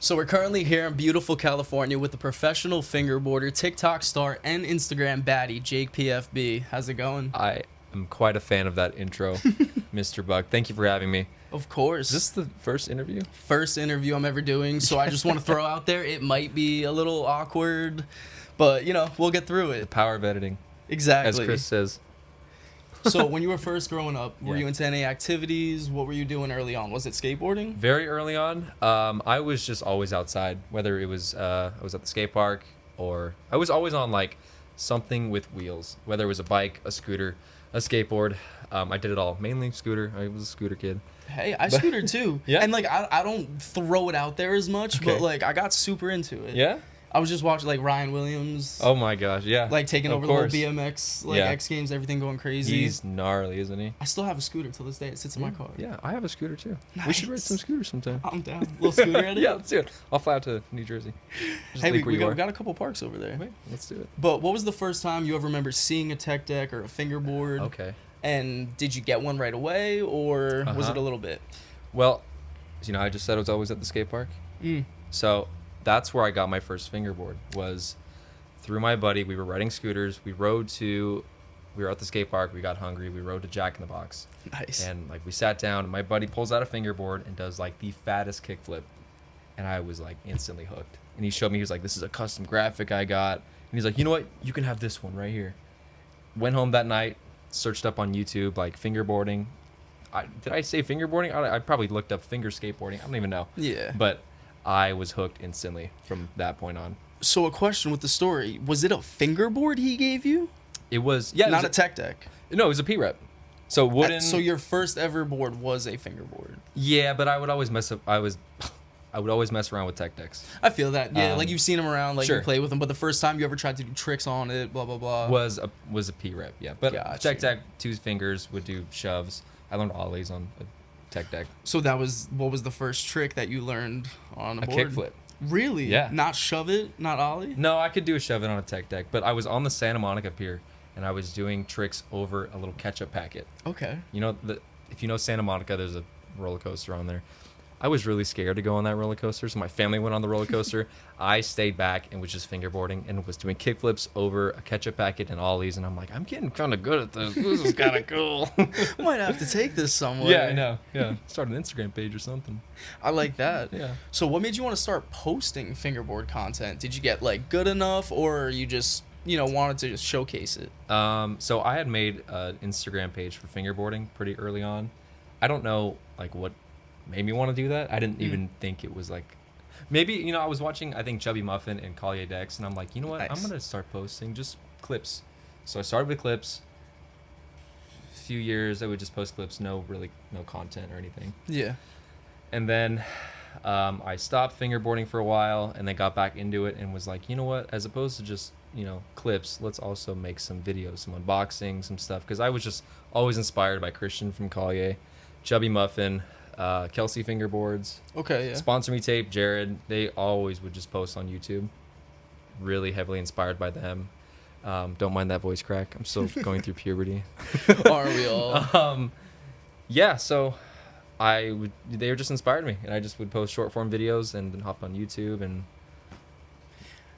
So we're currently here in beautiful California with the professional fingerboarder, TikTok star, and Instagram baddie, Jakepfb. How's it going? I am quite a fan of that intro, Mr. Buck. Thank you for having me. Of course. Is this the first interview? First interview I'm ever doing, so I just want to throw out there, it might be a little awkward, but, we'll get through The it. power of editing, Exactly. as Chris says. So when you were first growing up, were Yeah. you into any activities? What were you doing early on? Was it skateboarding? Very early on, I was just always outside, whether it was I was at the skate park or I was always on like something with wheels, whether it was a bike, a scooter, a skateboard. I did it all, mainly scooter. I was a scooter kid. Hey, I scooter too. Yeah? And I don't throw it out there as much, Okay. but I got super into it. Yeah? I was just watching Ryan Williams. Oh my gosh, yeah. Taking Of over course. the whole BMX, Yeah. X Games, everything going crazy. He's gnarly, isn't he? I still have a scooter till this day. It sits in my car. Yeah, I have a scooter too. We should ride Nice. some scooters sometime. I'm down. Little scooter edit? Yeah, let's do it. I'll fly out to New Jersey. Just Hey, link we where you are. got a couple parks over there. Wait, let's do it. But what was the first time you ever remember seeing a tech deck or a fingerboard? Okay. And did you get one right away, or was it Uh-huh. a little bit? Well, I just said I was always at the skate park. So that's where I got my first fingerboard, was through my buddy. We were riding scooters. We were at the skate park. We got hungry. We rode to Jack in the Box. Nice. And we sat down. And my buddy pulls out a fingerboard and does the fattest kickflip. And I was instantly hooked. And he showed me, he was like, this is a custom graphic I got. And he's like, you know what? You can have this one right here. Went home that night, searched up on YouTube, fingerboarding. Did I say fingerboarding? I probably looked up finger skateboarding. I don't even know. Yeah. But I was hooked instantly from that point on. So a question with the story, was it a fingerboard he gave you? It was, yeah. Not a tech deck. No, it was a P-rep. So wooden. So your first ever board was a fingerboard. Yeah, but I would always mess around with tech decks. I feel that. Yeah, you've seen them around, Sure. you play with them, but the first time you ever tried to do tricks on it, blah blah blah. Was a P-rep, yeah. But Gotcha. tech deck, 2 fingers, would do shoves. I learned ollies on a tech deck. So what was the first trick that you learned on a A board? kickflip. Really? Yeah. Not shove it, not ollie? No, I could do a shove it on a tech deck, but I was on the Santa Monica Pier, and I was doing tricks over a little ketchup packet. Okay. If you know Santa Monica, there's a roller coaster on there. I was really scared to go on that roller coaster, so my family went on the roller coaster. I stayed back and was just fingerboarding and was doing kickflips over a ketchup packet and ollies, and I'm like, I'm getting kind of good at this. This is kind of cool. Might have to take this somewhere. Yeah, I know. Yeah, start an Instagram page or something. I like that. Yeah. So what made you want to start posting fingerboard content? Did you get good enough, or you just wanted to just showcase it? So I had made an Instagram page for fingerboarding pretty early on. I don't know what made me want to do that. I didn't even think it was maybe I was watching, I think, Chubby Muffin and Collier Dex, and I'm like, you know what, Nice. I'm gonna start posting just clips. So I started with clips. A few years I would just post clips, no content or anything. Yeah. And then I stopped fingerboarding for a while and then got back into it and was like, you know what, as opposed to just clips, let's also make some videos, some unboxing, some stuff, because I was just always inspired by Christian from Collier, Chubby Muffin, Kelsey Fingerboards, Okay. Yeah. Sponsor Me Tape, Jared. They always would just post on YouTube. Really heavily inspired by them. Don't mind that voice crack. I'm still going through puberty. Are we all? Yeah, so they were just inspired me, and I just would post short form videos and then hop on YouTube, and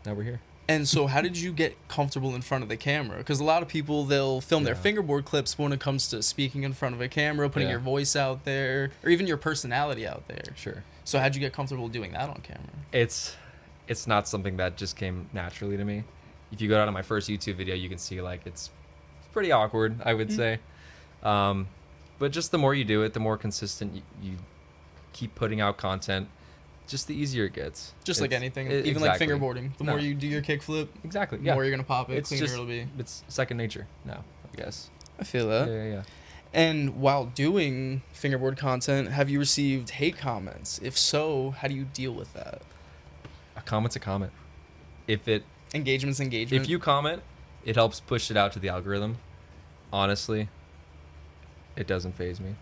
now we're here. And so how did you get comfortable in front of the camera? Because a lot of people, they'll film their Yeah. fingerboard clips, but when it comes to speaking in front of a camera, putting Yeah. your voice out there, or even your personality out there. Sure. So how'd you get comfortable doing that on camera? It's not something that just came naturally to me. If you go down to my first YouTube video, you can see it's pretty awkward, I would say. But just the more you do it, the more consistent you keep putting out content, just the easier it gets. Just like anything, even even like fingerboarding. The more you do your kickflip, Exactly. the Yeah. more you're gonna pop it, It's cleaner just- it'll be. It's second nature now, I guess. I feel that. Yeah. And while doing fingerboard content, have you received hate comments? If so, how do you deal with that? A comment's a comment. If Engagement. you comment, it helps push it out to the algorithm. Honestly, it doesn't faze me.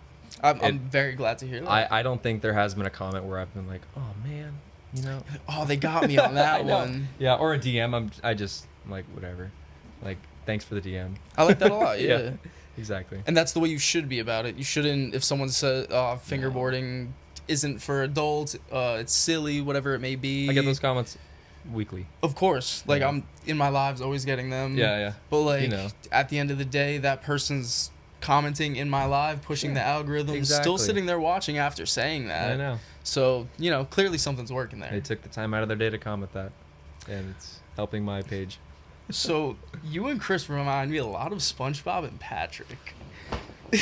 I'm very glad to hear that. I don't think there has been a comment where I've been like, oh man, Oh, they got me on that I know. one. Yeah, or a DM. I'm like, whatever. Thanks for the DM. I like that a lot. Yeah. Exactly. And that's the way you should be about it. You shouldn't, if someone says fingerboarding isn't for adults. It's silly, whatever it may be. I get those comments weekly. Of course, like Yeah. I'm in my lives always getting them. Yeah. But like You know. at the end of the day, that person's commenting in my live, pushing the algorithm, still Exactly. sitting there watching after saying that. I know. So clearly something's working there. They took the time out of their day to comment that, and it's helping my page. So you and Chris remind me a lot of SpongeBob and Patrick.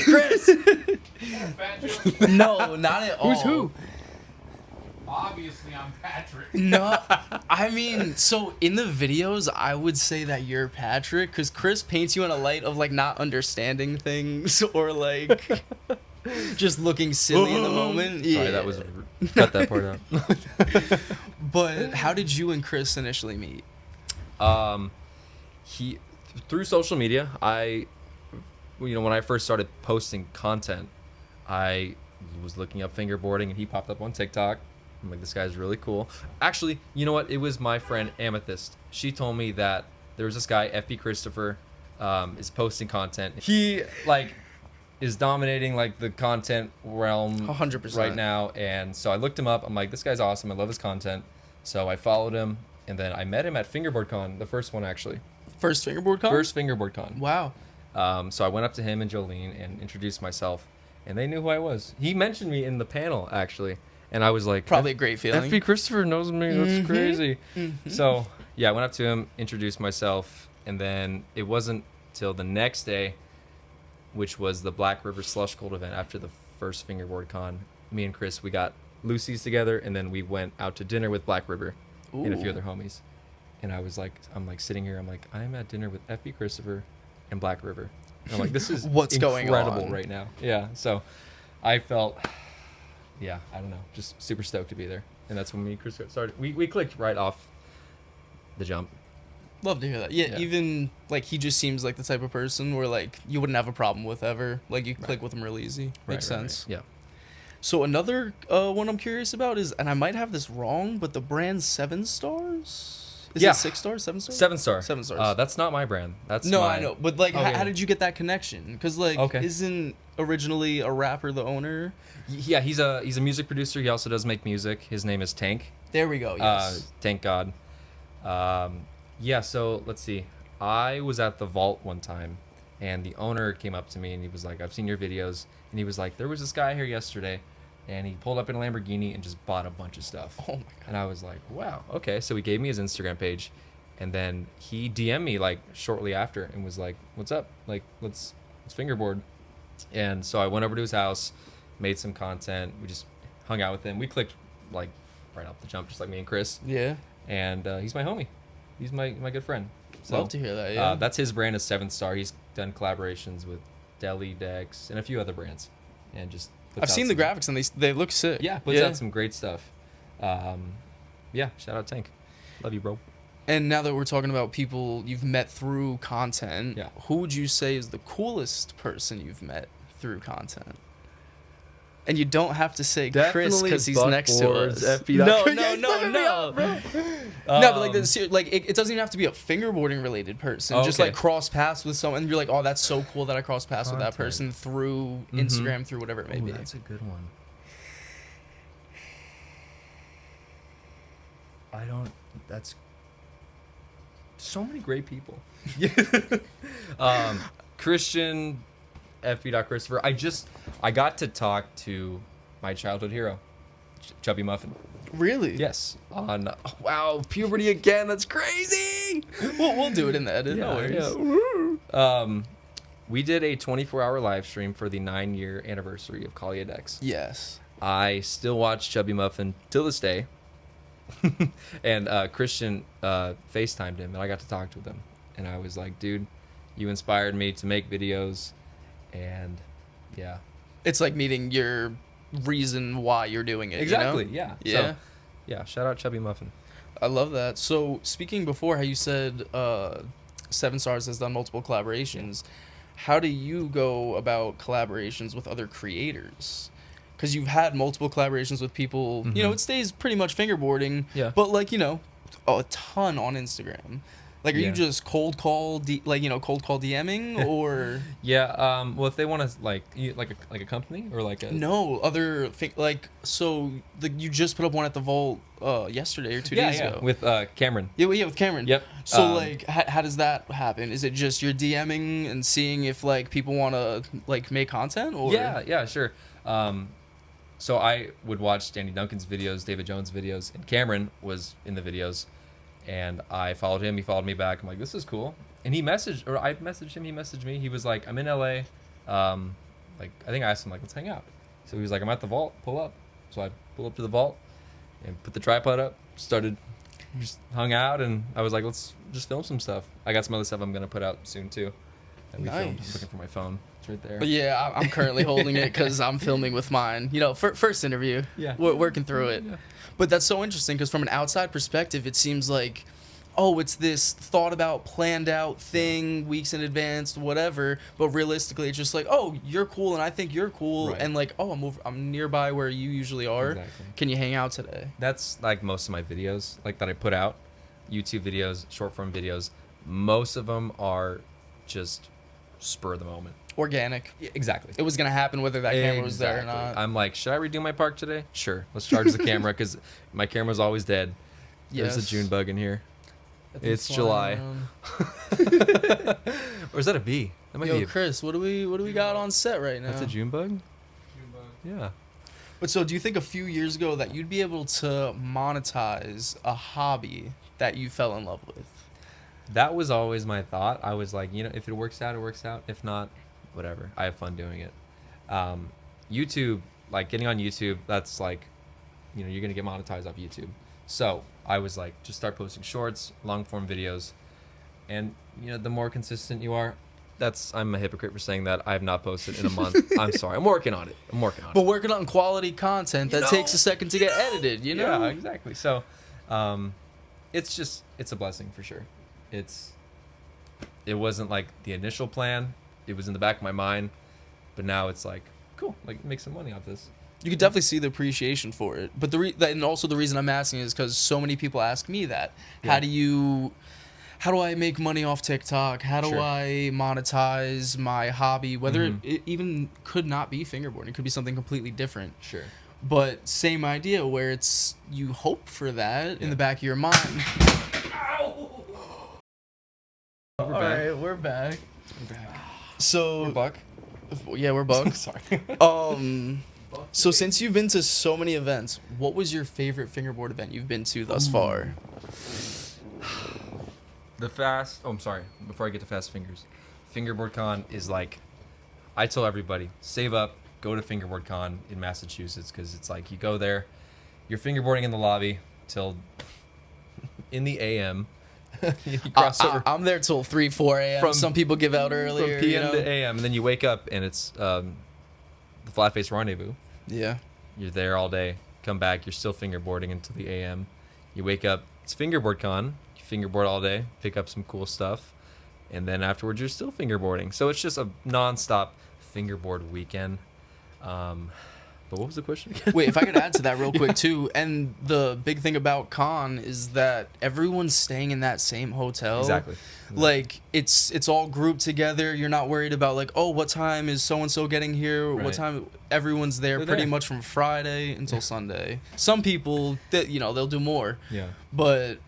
Chris. No, not at all. Who's who? Obviously, I'm Patrick. No, I mean, so in the videos, I would say that you're Patrick, because Chris paints you in a light of, like, not understanding things or, like, just looking silly in the moment. Sorry, that was cut that part out. But how did you and Chris initially meet? He through social media. When I first started posting content, I was looking up fingerboarding, and he popped up on TikTok. I'm like, this guy's really cool. Actually, you know what? It was my friend Amethyst. She told me that there was this guy, FB Christopher, is posting content. He is dominating the content realm 100%. right now. And so I looked him up. I'm like, this guy's awesome. I love his content. So I followed him, and then I met him at Fingerboard Con, the first one actually. First Fingerboard Con? First Fingerboard Con. Wow. So I went up to him and Jolene and introduced myself, and they knew who I was. He mentioned me in the panel actually. And I was like, Probably a great feeling. FB Christopher knows me. That's crazy. Mhm. So, yeah, I went up to him, introduced myself, and then it wasn't till the next day, which was the Black River Slush Cold event after the first Fingerboard Con. Me and Chris, we got Lucy's together, and then we went out to dinner with Black River and a few Ooh. other homies. And I'm sitting here, I'm at dinner with FB Christopher and Black River. And I'm like, this is What's going incredible on? right now. Yeah, so I felt... Yeah, I don't know. Just super stoked to be there. And that's when me and Chris started. We clicked right off the jump. Love to hear that. Yeah, Yeah. even, he just seems like the type of person where, you wouldn't have a problem with ever. You click with him real easy. Makes sense. Yeah. So another one I'm curious about is, and I might have this wrong, but the brand 7 stars? Is Yeah. it 6 stars? 7 stars? 7 star. 7 stars. That's not my brand. That's No, my... I know. But, how did you get that connection? Because, Okay. isn't originally a rapper the owner? Yeah, he's a music producer. He also does make music. His name is Tank. There we go, yes. Tank God. Yeah, so let's see. I was at the vault one time, and the owner came up to me, and he was like, I've seen your videos. And he was like, there was this guy here yesterday, and he pulled up in a Lamborghini and just bought a bunch of stuff. Oh, my God. And I was like, wow, okay. So he gave me his Instagram page, and then he DM'd me shortly after and was like, what's up? Let's fingerboard. And so I went over to his house, made some content. We just hung out with him. We clicked right off the jump, just like me and Chris. Yeah. And he's my homie. He's my good friend. So, Love to hear that, yeah. that's his brand is 7 Star. He's done collaborations with Deli Dex and a few other brands, and just puts I've out seen the some- graphics, and they look sick. Yeah, puts out some great stuff. Yeah, shout out Tank. Love you, bro. And now that we're talking about people you've met through content, Yeah. who would you say is the coolest person you've met through content? And you don't have to say Chris Definitely because he's next to Buckboards, us. FB. No, You no, guys no, set me no. up, bro. No, but it doesn't even have to be a fingerboarding related person. Oh, Just okay. cross paths with someone, and you're like, oh, that's so cool that I crossed paths with that Content. person through Mhm. Instagram, through whatever it may Ooh, be. that's a good one. That's so many great people. Christian, FB. Christopher. I got to talk to my childhood hero, Chubby Muffin. Really? Yes. Wow, puberty again. That's crazy. We'll do it in the edit. No worries. Yeah. We did a 24-hour live stream for the 9-year anniversary of Kalia Dex. Yes. I still watch Chubby Muffin till this day. And Christian FaceTimed him, and I got to talk to him. And I was like, dude, you inspired me to make videos. And yeah. It's like meeting your reason why you're doing it. Exactly, You know? yeah. Yeah. So, yeah, shout out Chubby Muffin. I love that. So speaking before how you said 7 Stars has done multiple collaborations, how do you go about collaborations with other creators? Because you've had multiple collaborations with people, Mhm. it stays pretty much fingerboarding, Yeah. but a ton on Instagram. Like, are you Yeah. just cold call, cold call DMing, or Yeah. Well, if they want to like a company or like a no other thing? Like, so you just put up one at the vault yesterday or 2 days ago. with Cameron. Yeah, well, yeah, with Cameron. Yep. So like, how does that happen? Is it just you're DMing and seeing if like people want to like make content, or Yeah, sure. So I would watch Danny Duncan's videos, David Jones' videos, and Cameron was in the videos, and I followed him. He followed me back. I'm like, this is cool. And I messaged him. He messaged me. He was like, I'm in LA. I think I asked him like, let's hang out. So he was like, I'm at the vault. Pull up. So I pulled up to the vault and put the tripod up. Just hung out, and I was like, let's just film some stuff. I got some other stuff I'm gonna put out soon too. That we filmed. I'm looking for my phone. It's right there. But yeah, I'm currently holding it because I'm filming with mine. First interview. Yeah. We're working through it. Yeah. But that's so interesting because from an outside perspective, it seems like, oh, it's this thought about, planned out thing, weeks in advance, whatever. But realistically, it's just like, oh, you're cool and I think you're cool, Right. and like, oh, I'm nearby where you usually are. Exactly. Can you hang out today? That's like most of my videos, like that I put out, YouTube videos, short form videos. Most of them are just spur of the moment. Organic. Yeah, exactly. It was gonna happen whether that camera was there or not. I'm like, should I redo my park today? Sure. Let's charge the camera because my camera's always dead. There's a Yes. June bug in here. That thing's It's flying July. around. Or is that a bee? That might be Yo, a, Chris, what do we got on set right now? that's a June bug? Yeah. But so, do you think a few years ago that you'd be able to monetize a hobby that you fell in love with? That was always my thought. I was like, if it works out, it works out. If not, whatever. I have fun doing it. YouTube, like getting on YouTube, that's like, you're going to get monetized off YouTube. So I was like, just start posting shorts, long form videos. And, the more consistent you are, I'm a hypocrite for saying that. I have not posted in a month. I'm sorry. I'm working on it. But working on quality content that takes a second to get edited, Yeah, exactly. So it's a blessing for sure. It wasn't like the initial plan. It was in the back of my mind, but now it's like, cool, like make some money off this. You could definitely see the appreciation for it. But and also the reason I'm asking is because so many people ask me that. Yeah. How do I make money off TikTok? How do Sure. I monetize my hobby? Whether Mhm. it even could not be fingerboarding. It could be something completely different. Sure. But same idea where it's you hope for that in the back of your mind. We're All back. right, we're back. So We're buck. yeah, we're bugs. Sorry. So since you've been to so many events, what was your favorite fingerboard event you've been to thus far? I'm sorry. Before I get to Fast Fingers, Fingerboard Con is like, I tell everybody, save up, go to Fingerboard Con in Massachusetts, because it's like you go there, you're fingerboarding in the lobby till in the AM. You cross over I'm there till 3-4 a.m. From- Some people give out earlier. from PM to AM, and then you wake up and it's the Flat Face Rendezvous. Yeah. You're there all day. Come back, you're still fingerboarding until the AM. You wake up, it's Fingerboard Con. You fingerboard all day, pick up some cool stuff, and then afterwards you're still fingerboarding. So it's just a non-stop fingerboard weekend. But what was the question again? Wait, if I could add to that real quick too, and the big thing about con is that everyone's staying in that same hotel. Exactly. Like it's all grouped together. You're not worried about like, oh, what time is so and so getting here? What Right. time? Everyone's there They're pretty there. much from Friday until Sunday. Some people that they'll do more, Yeah. but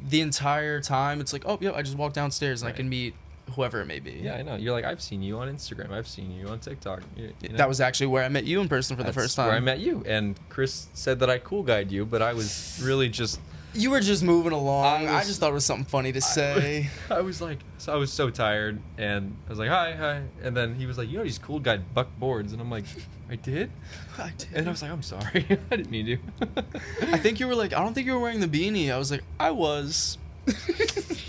the entire time it's like, oh, yeah, I just walk downstairs and I Right. can meet whoever it may be. Yeah, I know. You're like, I've seen you on Instagram. I've seen you on TikTok. You know? That was actually where I met you in person for the That's first time. where I met you. And Chris said that I cool guide you, but I was really just... You were just moving along. I was- just thought it was something funny to say. I was like, I was so tired, and I was like, hi, and then he was like, he's cool guy Buck Boards, and I'm like, I did, I did. and I was like, I'm sorry, I didn't mean to. I think you were like, I don't think you were wearing the beanie. I was like, I was.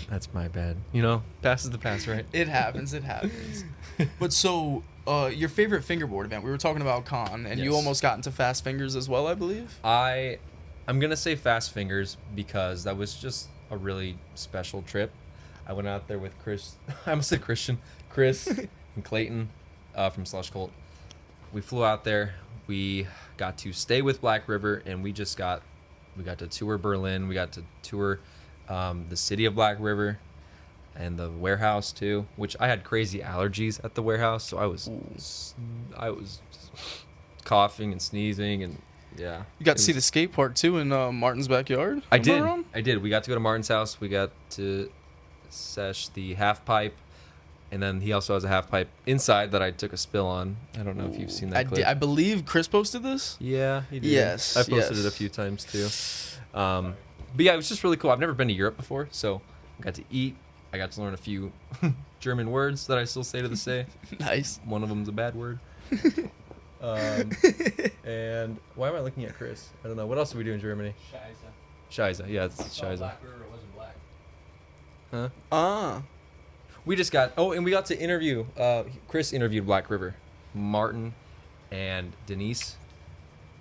That's my bad. Past is the past, right? It happens. It happens. But so, your favorite fingerboard event? We were talking about con, and you Yes. almost got into Fast Fingers as well, I believe. I'm gonna say Fast Fingers because that was just a really special trip. I went out there with Chris. I almost said Christian. Chris and Clayton from Slush Cult. We flew out there. We got to stay with Black River, and we got to tour Berlin. We got to tour the city of Black River. and the warehouse too, which I had crazy allergies at the warehouse, so I was coughing and sneezing, and yeah. You got to see the skate park too in Martin's backyard. I Am did. wrong? I did. We got to go to Martin's house. We got to sesh the half pipe, and then he also has a half pipe inside that I took a spill on. I don't know if you've seen that clip. I believe Chris posted this. Yeah, he did. Yes, I posted yes. it a few times too. But yeah, it was just really cool. I've never been to Europe before, so I got to eat. I got to learn a few German words that I still say to this day. Nice. One of them's a bad word. And why am I looking at Chris? I don't know. What else did we do in Germany? Scheiße. Yeah, it's Scheiße. Black River wasn't black. Huh? Ah. We just got... Oh, and we got to interview... Chris interviewed Black River, Martin, and Denise.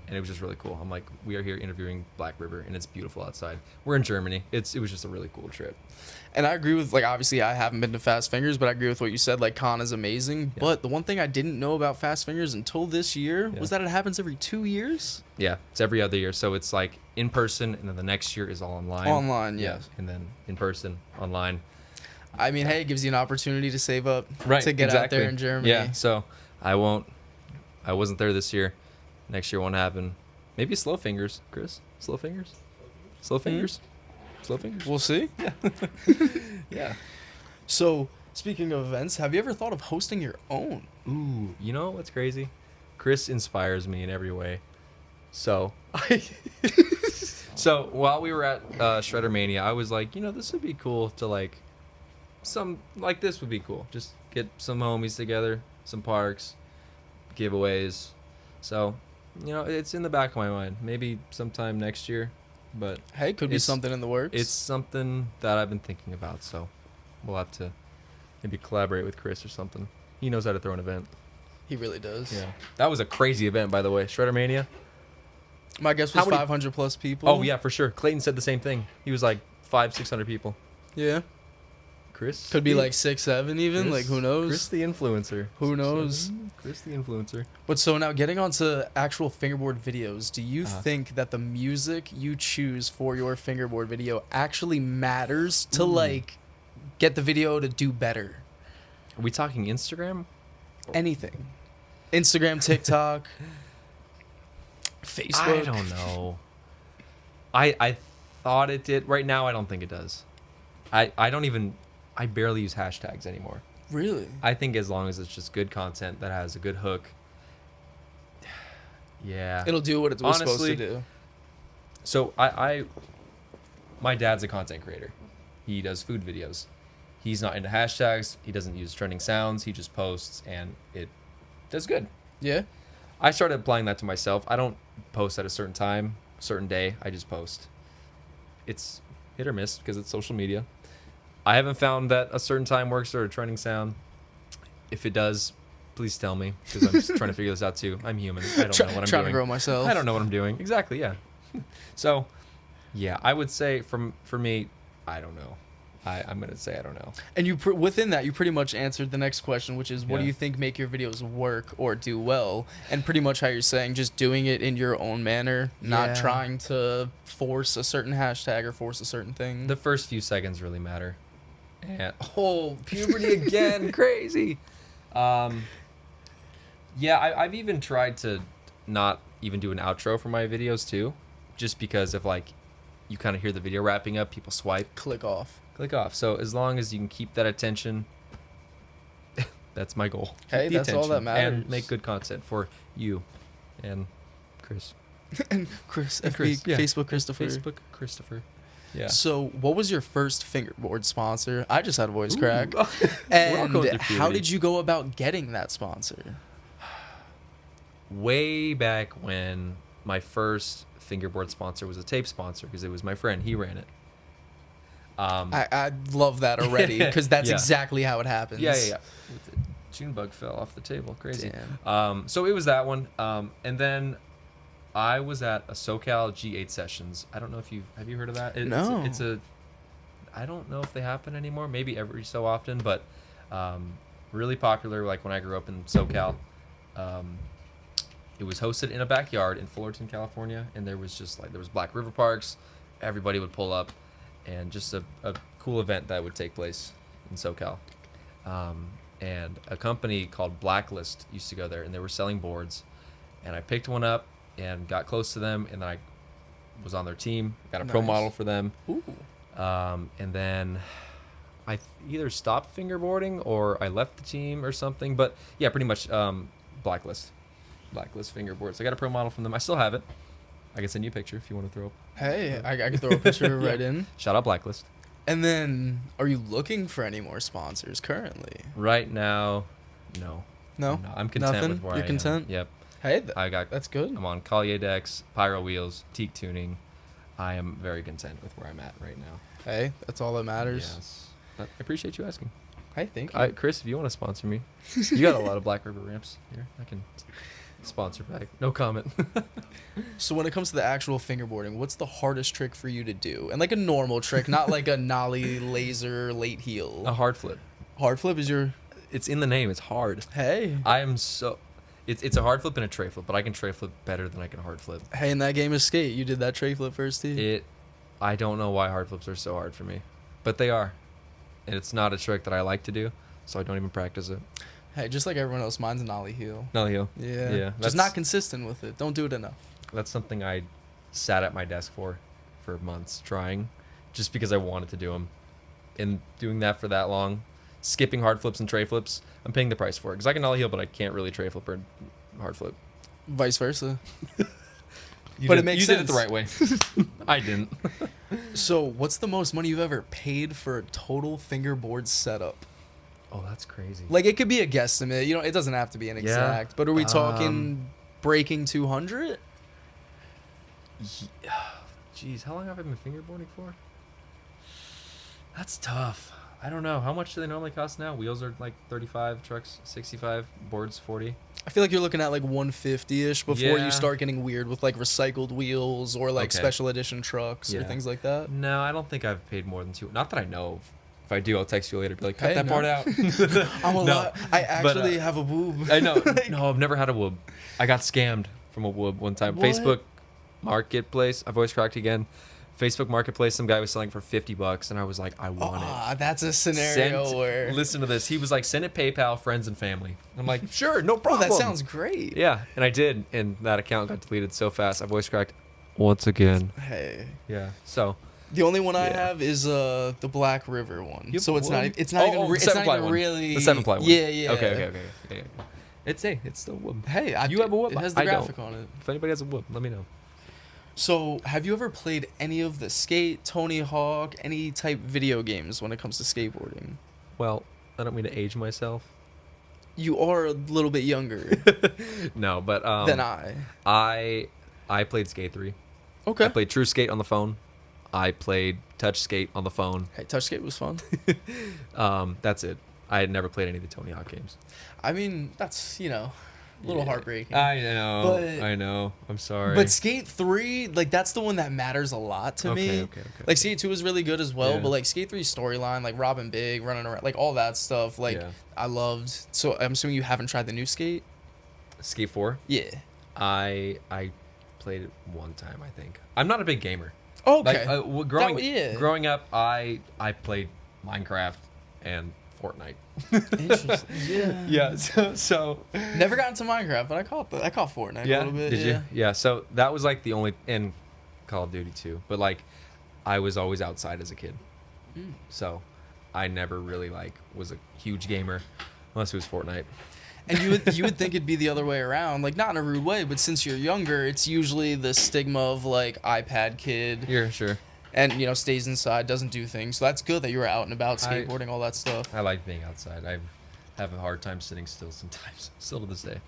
And it was just really cool. I'm like, we are here interviewing Black River, and it's beautiful outside. We're in Germany. It was just a really cool trip. And I agree with, like, obviously I haven't been to Fast Fingers, but I agree with what you said. Like, Con is amazing. Yeah. But the one thing I didn't know about Fast Fingers until this year was that it happens every 2 years. Yeah, it's every other year. So it's like in person, and then the next year is all online. Online, yes. And then in person, online. I mean, hey, it gives you an opportunity to save up Right, to get out exactly. there in Germany. Yeah, so I wasn't there this year. Next year won't happen. Maybe Slow Fingers, Chris. Slow Fingers? Slow Fingers? Slow Fingers? We'll see. Yeah. Yeah. So, speaking of events, have you ever thought of hosting your own? Ooh, you know what's crazy? Chris inspires me in every way. So, so while we were at Shredder Mania, I was like, this would be cool to this would be cool. Just get some homies together, some parks, giveaways. So, it's in the back of my mind. Maybe sometime next year, but Hey, could be It's- something in the works. it's something that I've been thinking about. So, we'll have to maybe collaborate with Chris or something. He knows how to throw an event. He really does. Yeah, that was a crazy event, by the way. Shredder Mania. My guess How was many- 500 plus people. Oh yeah, for sure. Clayton said the same thing. He was like 500-600 people. Yeah. Chris Could be the- like 6-7 even. Chris- like, who knows? Chris the influencer. Who knows? Chris the influencer. But so now getting onto actual fingerboard videos, do you Uh-huh. think that the music you choose for your fingerboard video actually matters to Ooh. like get the video to do better? Are we talking Instagram? Anything. Instagram, TikTok, Facebook. I don't know. I thought it did. Right now, I don't think it does. I barely use hashtags anymore. Really? I think as long as it's just good content that has a good hook. Yeah. It'll do what it was supposed Honestly, to do. So my dad's a content creator. He does food videos. He's not into hashtags. He doesn't use trending sounds. He just posts, and it does good. Yeah. I started applying that to myself. I don't post at a certain time, certain day. I just post. It's hit or miss because it's social media. I haven't found that a certain time works or a trending sound. If it does, please tell me because I'm just trying to figure this out too. I'm human. I don't know what I'm Trying doing. to grow myself. I don't know what I'm doing. Exactly, yeah. So, yeah, I would say for me, I don't know. I'm going to say I don't know. And you within that, you pretty much answered the next question, which is, what do Yeah. you think make your videos work or do well? And pretty much how you're saying, just doing it in your own manner, not Yeah. trying to force a certain hashtag or force a certain thing. The first few seconds really matter. And, puberty again, crazy. Yeah, I've even tried to not even do an outro for my videos too, just because if like you kind of hear the video wrapping up, people swipe, Click off. click off. So as long as you can keep that attention, that's my goal. Keep Hey, the that's all that attention matters. And make good content for you and Chris. And Chris, And FB, Chris, yeah. Facebook Christopher. Facebook Christopher. Yeah. So, what was your first fingerboard sponsor? I just had a voice Ooh. crack. We're all And going through how puberty. did you go about getting that sponsor? Way back when my first fingerboard sponsor was a tape sponsor because it was my friend. He ran it. I love that already because that's Yeah. exactly how it happens. Yeah. The June bug fell off the table. Crazy. Damn. So it was that one. And then I was at a SoCal G8 sessions. I don't know if have you heard of that? No. It's a I don't know if they happen anymore. Maybe every so often, but really popular. Like when I grew up in SoCal, it was hosted in a backyard in Fullerton, California, and there was Black River Parks. Everybody would pull up, and just a cool event that would take place in SoCal. And a company called Blacklist used to go there, and they were selling boards. And I picked one up and got close to them, and then I was on their team, got a pro Nice. model for them. Ooh. And then I either stopped fingerboarding or I left the team or something. But yeah, pretty much Blacklist fingerboards. I got a pro model from them. I still have it. I can send you a picture if you want to throw up. Hey, I can throw a picture Yeah. right in. Shout out Blacklist. And then, are you looking for any more sponsors currently? Right now, no. No? No, I'm content Nothing? with where You're I content? am. Yep. Hey, that's good. I'm on Collier decks, Pyro wheels, teak tuning. I am very content with where I'm at right now. Hey, that's all that matters. Yes. I appreciate you asking. Hey, thank you. Chris, if you want to sponsor me, you got a lot of Black River ramps here. I can sponsor back. No comment. So when it comes to the actual fingerboarding, what's the hardest trick for you to do? And like a normal trick, not like a nollie, laser, late heel. A hard flip. Hard flip is your... It's in the name. It's hard. Hey. I am so... It's a hard flip and a tray flip, but I can tray flip better than I can hard flip. Hey, in that game of skate, you did that tray flip first tee. I don't know why hard flips are so hard for me, but they are. And it's not a trick that I like to do, so I don't even practice it. Hey, just like everyone else, mine's a nollie heel. No heel. Yeah. Yeah. Just not consistent with it. Don't do it enough. That's something I sat at my desk for months trying, just because I wanted to do them. And doing that for that long, skipping hard flips and tray flips, I'm paying the price for it. Because I can nollie heel, but I can't really tray flip or hard flip. Vice versa. You But did, it makes you sense. did it the right way. I didn't. So, what's the most money you've ever paid for a total fingerboard setup? Oh, that's crazy. Like, it could be a guesstimate. You know, it doesn't have to be an exact. But are we talking breaking 200? Jeez, how long have I been fingerboarding for? That's tough. I don't know. How much do they normally cost now? Wheels are like 35, trucks 65, boards 40. I feel like you're looking at like 150-ish before Yeah. you start getting weird with like recycled wheels or like Okay. special edition trucks or Yeah. things like that. No, I don't think I've paid more than two. Not that I know of. If I do, I'll text you later. Be like, cut Hey, that no. part out. I'm a No, lot. I but, actually have a boob. I know. No, I've never had a whoop. I got scammed from a whoop one time. What? Facebook Marketplace. I've always cracked again. Facebook Marketplace. Some guy was selling for $50, and I was like, I want it. Ah, that's a scenario where. Listen to this. He was like, send it PayPal, friends and family. I'm like, sure, no Oh, problem. that sounds great. Yeah, and I did, and that account got deleted so fast. I voice cracked once again. Hey. Yeah. So The only one I Yeah. have is the Black River one. You have So it's not one? it's not even the it's not 7-ply even one. really The 7-ply one. Yeah, yeah. Okay. It's still a whoop. Hey, You have a whoop? It has the I don't. graphic on it. If anybody has a whoop, let me know. So, have you ever played any of the Skate, Tony Hawk, any type video games when it comes to skateboarding? Well, I don't mean to age myself. You are a little bit younger No, but than I. I played Skate 3. Okay. I played True Skate on the phone. I played Touch Skate on the phone. Hey, Touch Skate was fun. That's it. I had never played any of the Tony Hawk games. I mean, that's, a little Yeah. heartbreaking. I know. But- I know. I'm sorry. But Skate 3, like, that's the one that matters a lot to me. Okay. Like, Skate 2 is really good as well, Yeah. but, like, Skate 3's storyline, like, Robin Big, running around, like, all that stuff, like, Yeah. I loved. So, I'm assuming you haven't tried the new Skate? Skate 4. Yeah. I played it one time, I think. I'm not a big gamer. Okay. Like growing yeah. growing up, I played Minecraft and Fortnite. Interesting. Yeah. Yeah. So Never got into Minecraft, but I caught Fortnite a little bit. Did yeah. you? Yeah. So that was like the only, and Call of Duty too. But like, I was always outside as a kid, so I never really like was a huge gamer, unless it was Fortnite. And you would think it'd be the other way around, like not in a rude way, but since you're younger, it's usually the stigma of like iPad kid, Yeah, sure. and stays inside, doesn't do things. So that's good that you were out and about skateboarding, all that stuff. I like being outside. I have a hard time sitting still sometimes, still to this day.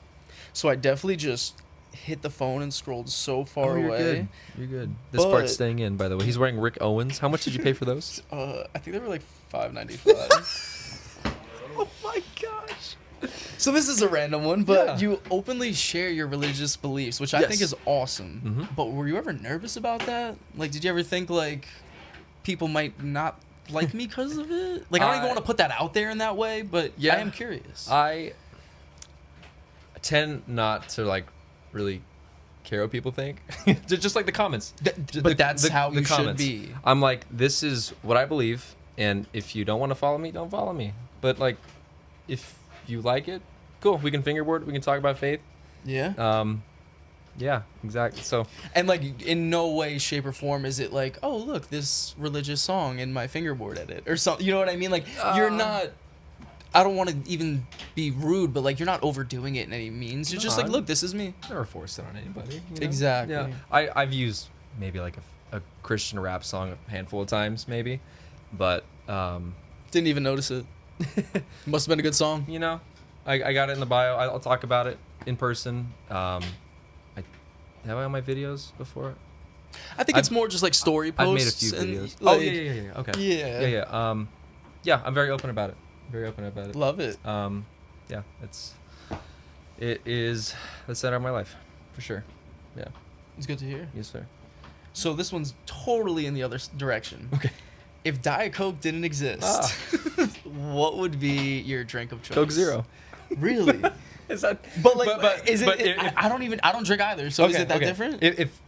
So I definitely just hit the phone and scrolled so far you're away. Good. You're good. This But- part's staying in, by the way. He's wearing Rick Owens. How much did you pay for those? I think they were like $5.95. Oh my gosh. So this is a random one, but Yeah. you openly share your religious beliefs, which I think Yes. is awesome. Mhm. But were you ever nervous about that? Like, did you ever think like people might not like me because of it? Like, I don't even want to put that out there in that way, but Yeah. I am curious. I tend not to like really care what people think. Just like the comments. But that's how you should comments. be. I'm like, this is what I believe, And if you don't want to follow me, don't follow me. But like, if you like it, cool. We can fingerboard. We can talk about faith. Yeah. Yeah, exactly. So, And like, in no way, shape, or form is it like, oh, look, this religious song in my fingerboard edit or something. You know what I mean? Like, you're not. I don't want to even be rude, but like, you're not overdoing it in any means. You're just like, look, this is me. never force it on anybody. You know? Exactly. Yeah. I've used maybe like a Christian rap song a handful of times, maybe, but Didn't even notice it. Must have been a good song. you know, I got it in the bio. I'll talk about it in person. Have I on my videos before? I think it's more just like story I've made a posts. few and, videos. like, Yeah. Okay. Yeah. Yeah. Yeah. I'm very open about it. Very open about it. Love it. Yeah. It is the center of my life, for sure. Yeah. It's good to hear. Yes, sir. So this one's totally in the other direction. Okay. If Diet Coke didn't exist, what would be your drink of choice? Coke Zero. Really? Is that? But like, is it? but I don't drink either. So is it that different? If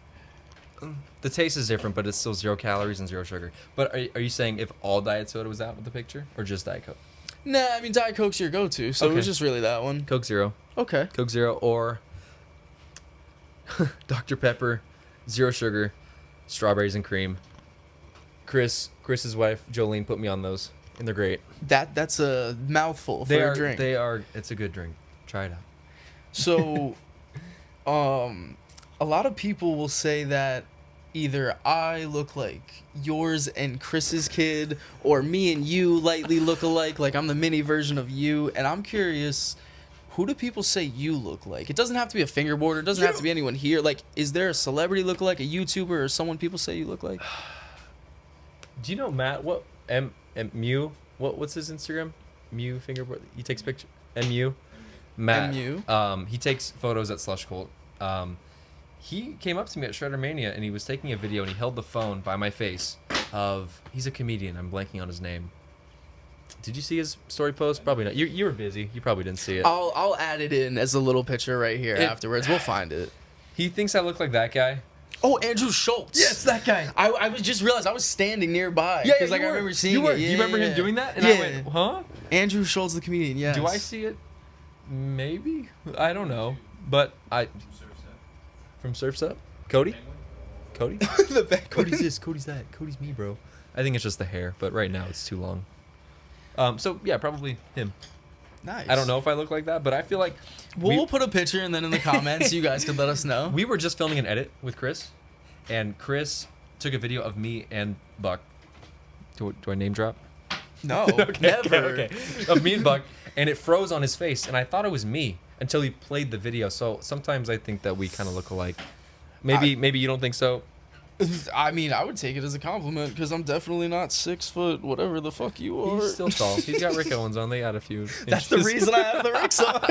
the taste is different, but it's still 0 calories and 0 sugar. But are you saying if all diet soda was out with the picture, or just Diet Coke? Nah, I mean Diet Coke's your go-to, so it was Okay. just really that one. Coke Zero. Okay. Coke Zero or Dr. Pepper, 0 sugar, strawberries and cream. Chris's wife Jolene put me on those, and they're great. That's a mouthful for a drink. They are. It's a good drink. Try it out. So, a lot of people will say that either I look like yours and Chris's kid, or me and you lightly look alike, like I'm the mini version of you. And I'm curious, who do people say you look like? It doesn't have to be a fingerboarder. It doesn't have to be anyone here. Like, is there a celebrity look like, a YouTuber, or someone people say you look like? Do you know Matt? What Mew? What's his Instagram? Mew fingerboard. He takes pictures. Mu. Matt. MU? He takes photos at Slush Cult. He came up to me at Shredder Mania and he was taking a video and he held the phone by my face. He's a comedian. I'm blanking on his name. Did you see his story post? Probably not. You were busy. You probably didn't see it. I'll add it in as a little picture right here afterwards. We'll find it. He thinks I look like that guy. Oh, Andrew Schultz. Yes, that guy. I was just realized I was standing nearby. Yeah, Because like I remember seeing it. Do you remember him doing that? And I went, huh? Andrew Schultz, the comedian. Yes. Do I see it? Maybe. I don't know. But from Surf's Up? Cody? the back. Cody's this, Cody's that, Cody's me, bro. I think it's just the hair, but right now it's too long. So yeah, probably him. Nice. I don't know if I look like that, but I feel like We'll put a picture and then in the comments you guys can let us know. we were just filming an edit with Chris, and Chris took a video of me and Buck. Do I name drop? No, never. Okay. Of me and Buck, and it froze on his face, and I thought it was me until he played the video. So sometimes I think that we kind of look alike. Maybe you don't think so. I mean, I would take it as a compliment because I'm definitely not 6 foot, whatever the fuck you are. He's still tall. He's got Rick Owens on. They add a few. That's the reason I have the Ricks on.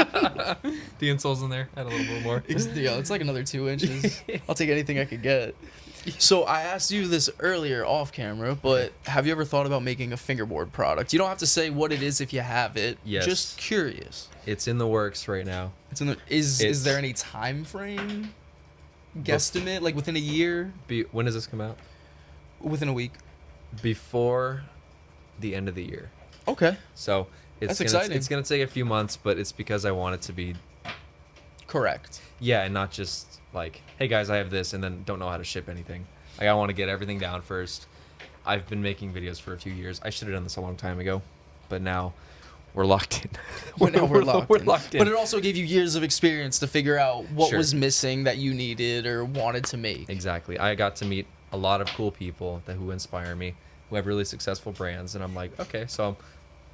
The insoles in there. Add a little bit more. Yeah, it's like another 2 inches. I'll take anything I could get. So I asked you this earlier off camera, but have you ever thought about making a fingerboard product? You don't have to say what it is if you have it. Yes. Just curious. It's in the works right now. It's in the, is there any time frame? Guesstimate, like within a year? When does this come out? Within a week. Before the end of the year. Okay. So That's exciting. It's gonna take a few months, but it's because I want it to be Correct. yeah, and not just like, hey guys, I have this, and then don't know how to ship anything. Like, I want to get everything down first. I've been making videos for a few years. I should have done this a long time ago, but now we're locked in. We're locked in. in. But it also gave you years of experience to figure out what Sure. was missing that you needed or wanted to make. Exactly. I got to meet a lot of cool people who inspire me, who have really successful brands, and I'm like, okay, so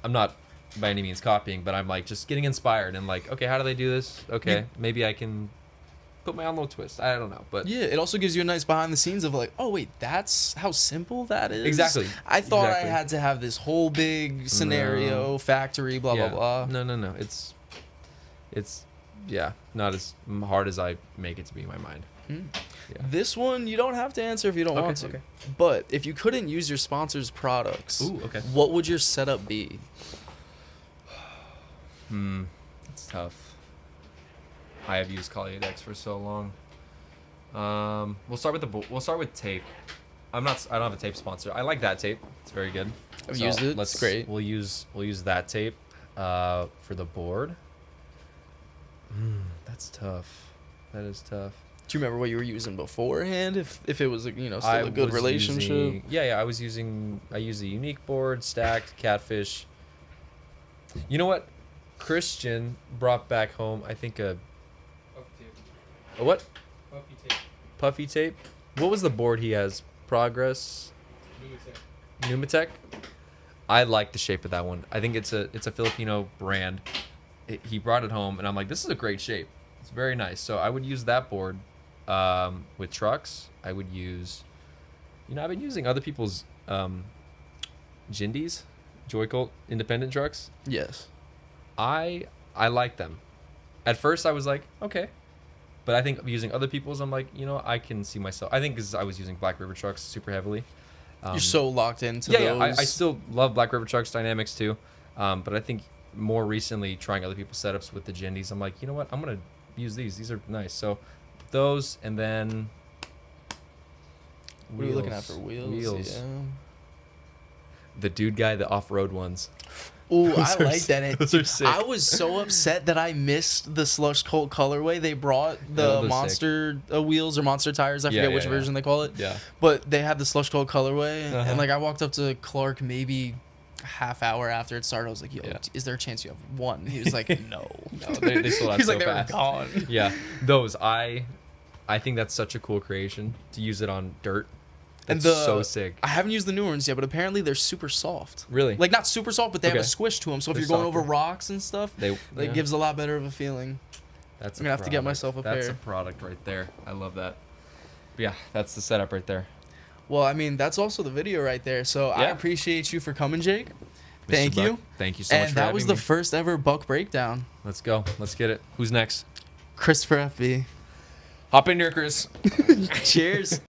I'm not by any means copying, but I'm like just getting inspired and like, okay, how do they do this? Okay, maybe I can put my own little twist. I don't know, but Yeah, it also gives you a nice behind the scenes of like, oh wait, that's how simple that is. Exactly. I thought Exactly. I had to have this whole big scenario, factory, blah yeah. blah blah. No. It's yeah, not as hard as I make it to be in my mind. Yeah. This one you don't have to answer if you don't want to. Okay. But if you couldn't use your sponsor's products, Ooh, okay. what would your setup be? It's tough. I have used Collier X for so long. We'll start with tape. I'm not. I don't have a tape sponsor. I like that tape. It's very good. I've used it. It's great. We'll use that tape for the board. That's tough. That is tough. Do you remember what you were using beforehand? If it was still a good relationship. I used a unique board, stacked, catfish. You know what? Christian brought back home, I think a what? Puffy tape. Puffy tape. What was the board he has? Progress. Numitech. I like the shape of that one. I think it's a Filipino brand. He brought it home, and I'm like, this is a great shape. It's very nice. So I would use that board with trucks. I would use, I've been using other people's Jindies, Joycolt independent trucks. Yes. I like them. At first, I was like, okay. But I think using other people's, I'm like, I can see myself. I think because I was using Black River trucks super heavily. You're so locked into those. Yeah, I still love Black River trucks dynamics too. But I think more recently trying other people's setups with the Jindies, I'm like, you know what? I'm going to use these. These are nice. So those, and then what are you looking at for wheels? Yeah. The dude guy, the off-road ones. Ooh, I like that. Those are sick. I was so upset that I missed the Slush Colt colorway. They brought the Monster wheels or Monster tires. I forget which version they call it. Yeah. But they had the Slush Colt colorway. And like I walked up to Clark maybe half hour after it started. I was like, yo, is there a chance you have one? He was like, no. They sold out He's so like, fast. they were gone. Yeah. Those, I think that's such a cool creation to use it on dirt. That's so sick. I haven't used the new ones yet, but apparently they're super soft. Really? Like not super soft, but they have a squish to them. So if you're going over rocks and stuff, it gives a lot better of a feeling. That's I'm gonna have to get myself a pair. That's a product right there. I love that. But yeah, that's the setup right there. Well, I mean, that's also the video right there. So I appreciate you for coming, Jake. Thank you. Thank you so much for having me. And that was the first ever Buck Breakdown. Let's go. Let's get it. Who's next? Christopher FB. Hop in here, Chris. Cheers.